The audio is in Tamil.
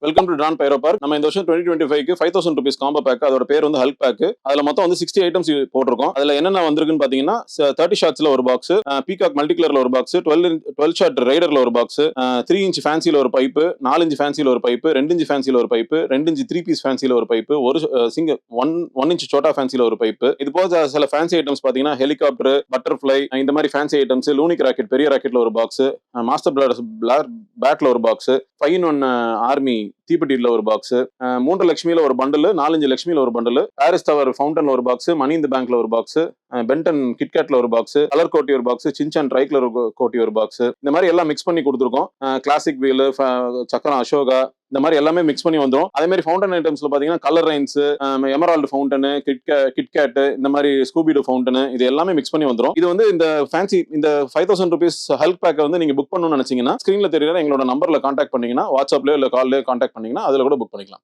Welcome to Don Pyro park. நம்ம இந்த வருஷம் 2025க்கு 5000 rupees காம்போ பேக். அதோட பேர் வந்து ஹல்க் பேக். அதுல மொத்தம் வந்து 60 ஐட்டம்ஸ் போட்டிருக்கோம். அதுல என்னென்ன வந்திருக்குன்னு பாத்தீங்கன்னா 30 ஷார்ட்ஸ்ல ஒரு பாக்ஸ், பீகாக் மல்டி கலர்ல ஒரு பாக்ஸ், 12 ஷார்ட் ரைடர்ல ஒரு பாக்ஸ், 3 இன்ச் ஃபேன்சில ஒரு பைப்பு, 4 இன்ச் ஃபேன்சில ஒரு பைப்பு, 2 இன்ச் ஃபேன்சில ஒரு பைப்பு, 2 இன்ச் 3 பீஸ் ஃபேன்சில ஒரு பைப்பு, ஒரு சிங்கிள் 1 இன்ச் சோட்டா ஃபேன்சில ஒரு பைப்பு. இது போக சில ஃபேன்சி ஐட்டம்ஸ் பாத்தீங்கன்னா ஹெலிகாப்டர், பட்டர்ஃபிளை, இந்த மாதிரி ஃபேன்சி ஐட்டம்ஸ், லூனிக் ராக்கெட் பெரிய ராக்கெட்ல ஒரு பாக்ஸ், மாஸ்டர் பிளார் பேட்ல ஒரு பாக்ஸ், 5-in-1 ஆர்மி தீப்பெட்டியில ஒரு பாக்ஸ், 3 லட்சுமியில ஒரு பண்டல், 4 லட்சுமியில ஒரு பண்டல், பாரிஸ் டவர் ஃபவுண்டன்ல ஒரு பாக்ஸ், மணி இந்த பேங்க்ல ஒரு பாக்ஸ், பென்டன் கிட்கேட்ல ஒரு பாக்ஸ், கலர் கோட்டி ஒரு பாக்ஸ், சின்சான் ட்ரை கலர் கோட்டி ஒரு பாக்ஸ், இந்த மாதிரி எல்லாம் மிக்ஸ் பண்ணி கொடுத்துருக்கோம். கிளாசிக் வீல், சக்கரம் அசோகா, இந்த மாதிரி எல்லாமே மிக்ஸ் பண்ணி வந்துடும். அதே மாதிரி ஃபவுண்டன் ஐட்டம்ஸ்ல பாத்தீங்கன்னா colour rains, emerald fountain, KitKat, இந்த மாதிரி ஸ்கூபிடோ ஃபவுண்டன், இது எல்லாமே மிக்ஸ் பண்ணி வந்துடும். இது வந்து இந்த ஃபேன்சி இந்த 5000 rupees ஹல்க் பேக்கை வந்து நீங்க புக் பண்ணணும்னு நினைச்சீங்கன்னா ஸ்கிரீன்ல தெரியுற எங்களோட நம்பர்ல கான்டாக்ட் பண்ணீங்கன்னா, வாட்ஸ்அப்லயோ இல்ல கால்லயோ கான்டாக்ட் பண்ணீங்கன்னா அதுல கூட புக் பண்ணிக்கலாம்.